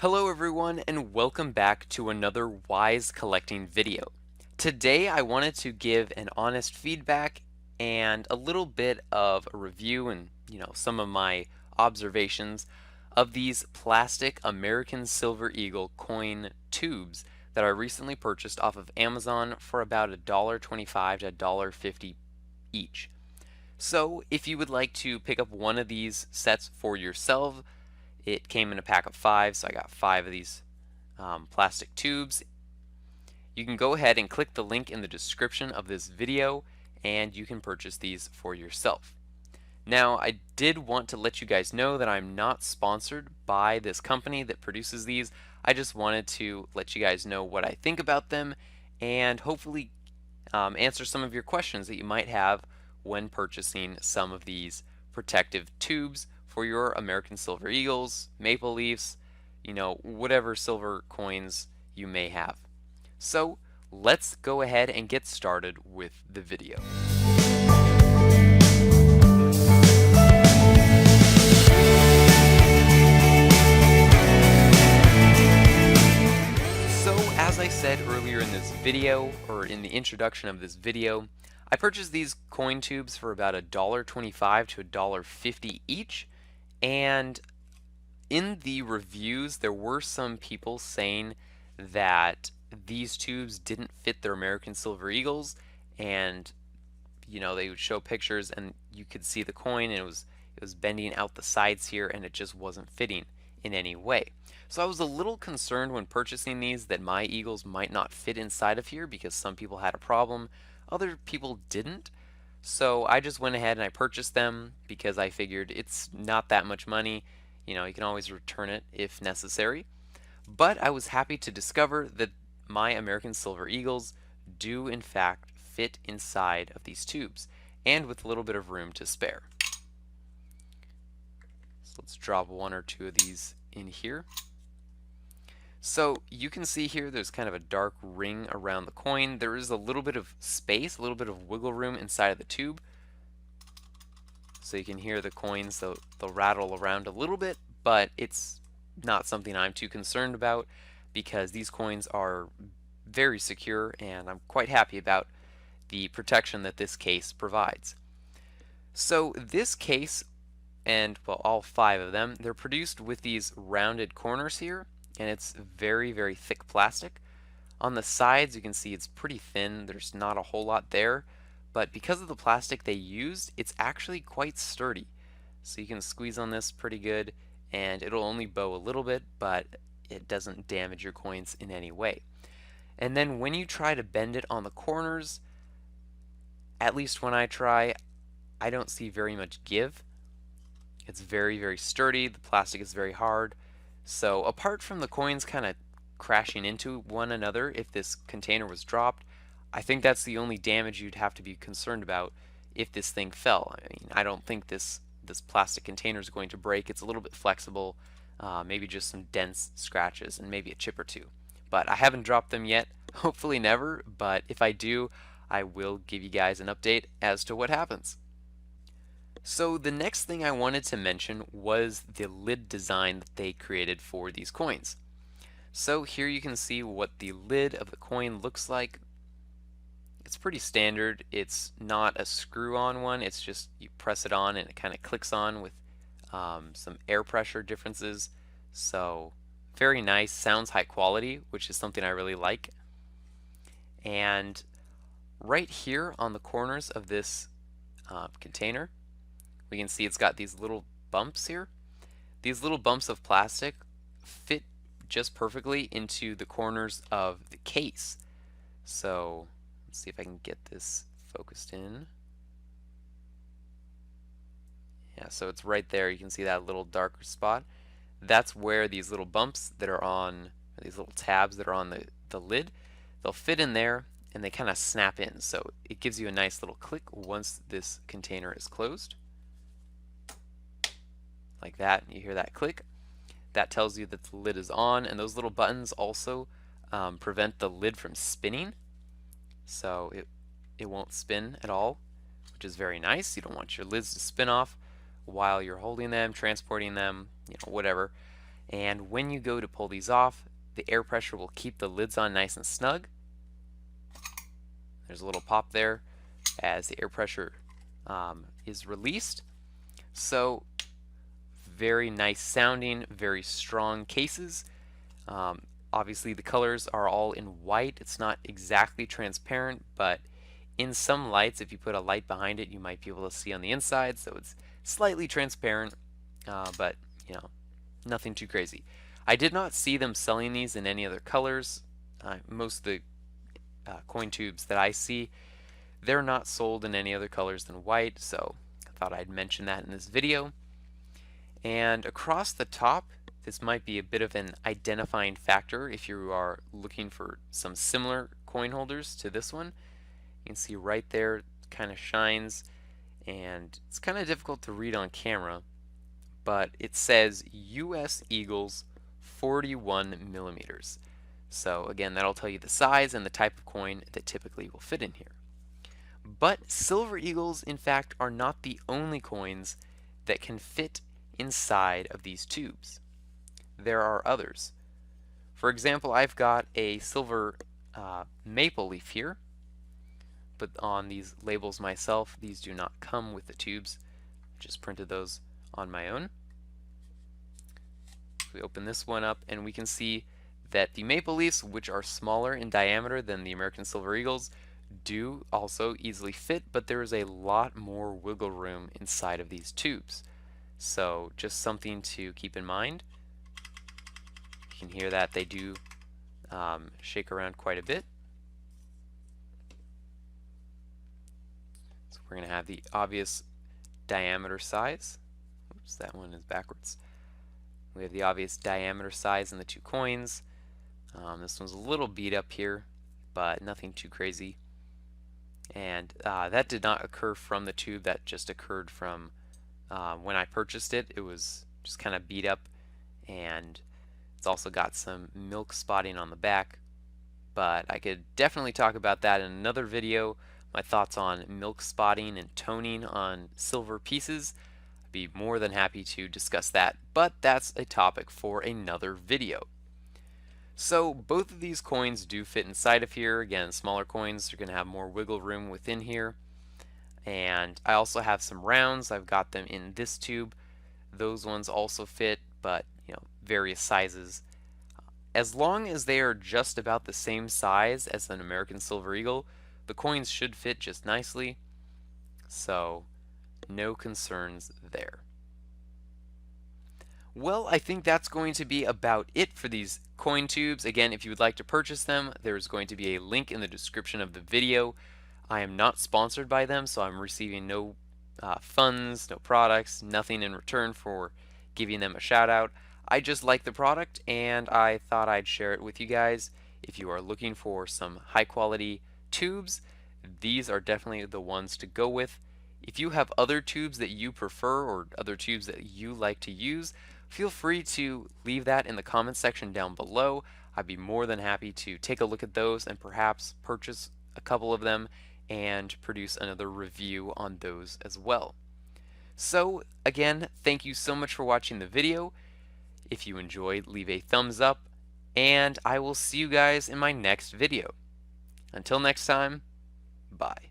Hello everyone and welcome back to another wise collecting video. Today I wanted to give an honest feedback and a little bit of a review and some of my observations of these plastic American Silver Eagle coin tubes that I recently purchased off of Amazon for about $1.25 to $1.50 each. So if you would like to pick up one of these sets for yourself, it came in a pack of 5, so I got 5 of these plastic tubes. You can go ahead and click the link in the description of this video and you can purchase these for yourself. Now, I did want to let you guys know that I'm not sponsored by this company that produces these. I just wanted to let you guys know what I think about them and hopefully answer some of your questions that you might have when purchasing some of these protective tubes for your American Silver Eagles, Maple Leafs, whatever silver coins you may have. So let's go ahead and get started with the video. So as I said earlier in this video, or in the introduction of this video, I purchased these coin tubes for about $1.25 to $1.50 each, and in the reviews there were some people saying that these tubes didn't fit their American Silver Eagles, and they would show pictures and you could see the coin and it was bending out the sides here and it just wasn't fitting in any way. So I was a little concerned when purchasing these that my Eagles might not fit inside of here because some people had a problem, other people didn't. So I just went ahead and I purchased them because I figured it's not that much money. You can always return it if necessary. But I was happy to discover that my American Silver Eagles do in fact fit inside of these tubes, and with a little bit of room to spare. So let's drop one or two of these in here. So you can see here there's kind of a dark ring around the coin. There is a little bit of space, a little bit of wiggle room inside of the tube. So you can hear the coins, they'll rattle around a little bit, but it's not something I'm too concerned about because these coins are very secure and I'm quite happy about the protection that this case provides. So this case, and well, all 5 of them, they're produced with these rounded corners here, and it's very, very thick plastic. On the sides you can see it's pretty thin, there's not a whole lot there, but because of the plastic they used, it's actually quite sturdy. So you can squeeze on this pretty good and it'll only bow a little bit, but it doesn't damage your coins in any way. And then when you try to bend it on the corners, at least when I try, I don't see very much give. It's very, very sturdy, the plastic is very hard. So apart from the coins kind of crashing into one another if this container was dropped, I think that's the only damage you'd have to be concerned about if this thing fell. I mean, I don't think this plastic container is going to break. It's a little bit flexible, maybe just some dense scratches and maybe a chip or two. But I haven't dropped them yet, hopefully never, but if I do, I will give you guys an update as to what happens. So the next thing I wanted to mention was the lid design that they created for these coins. So here you can see what the lid of the coin looks like. It's pretty standard. It's not a screw-on one. It's just you press it on and it kind of clicks on with some air pressure differences. So very nice, sounds high quality, which is something I really like. And right here on the corners of this container, we can see it's got these little bumps here. These little bumps of plastic fit just perfectly into the corners of the case. So let's see if I can get this focused in. Yeah, so it's right there. You can see that little darker spot. That's where these little bumps that are on, these little tabs that are on the lid, they'll fit in there and they kind of snap in. So it gives you a nice little click once this container is closed. Like that, you hear that click. That tells you that the lid is on, and those little buttons also prevent the lid from spinning. So it won't spin at all, which is very nice. You don't want your lids to spin off while you're holding them, transporting them, whatever. And when you go to pull these off, the air pressure will keep the lids on nice and snug. There's a little pop there as the air pressure is released. So very nice sounding, very strong cases. Obviously the colors are all in white. It's not exactly transparent, but in some lights, if you put a light behind it, you might be able to see on the inside, so it's slightly transparent, but you know, nothing too crazy. I did not see them selling these in any other colors. Most of the coin tubes that I see, they're not sold in any other colors than white, so I thought I'd mention that in this video. And across the top, this might be a bit of an identifying factor if you are looking for some similar coin holders to this one. You can see right there, it kind of shines, and it's kind of difficult to read on camera, but it says US Eagles 41 millimeters. So again, that'll tell you the size and the type of coin that typically will fit in here. But silver eagles, in fact, are not the only coins that can fit inside of these tubes. There are others. For example, I've got a silver maple leaf here, but on these labels myself, these do not come with the tubes. I just printed those on my own. We open this one up and we can see that the maple leafs, which are smaller in diameter than the American silver eagles, do also easily fit, but there is a lot more wiggle room inside of these tubes. So just something to keep in mind. You can hear that they do shake around quite a bit. So we're going to have the obvious diameter size. Oops, that one is backwards. We have the obvious diameter size in the two coins. This one's a little beat up here, but nothing too crazy. And that did not occur from the tube, that just occurred from when I purchased it. It was just kind of beat up, and it's also got some milk spotting on the back, but I could definitely talk about that in another video. My thoughts on milk spotting and toning on silver pieces. I'd be more than happy to discuss that, but that's a topic for another video. So both of these coins do fit inside of here. Again, smaller coins are going to have more wiggle room within here. And I also have some rounds. I've got them in this tube. Those ones also fit, but various sizes. As long as they are just about the same size as an American Silver Eagle, the coins should fit just nicely. So no concerns there. Well, I think that's going to be about it for these coin tubes. Again, if you would like to purchase them, there's going to be a link in the description of the video. I am not sponsored by them, so I'm receiving no funds, no products, nothing in return for giving them a shout out. I just like the product and I thought I'd share it with you guys. If you are looking for some high quality tubes, these are definitely the ones to go with. If you have other tubes that you prefer or other tubes that you like to use, feel free to leave that in the comments section down below. I'd be more than happy to take a look at those and perhaps purchase a couple of them and produce another review on those as well. So again, thank you so much for watching the video. If you enjoyed, leave a thumbs up, and I will see you guys in my next video. Until next time, bye.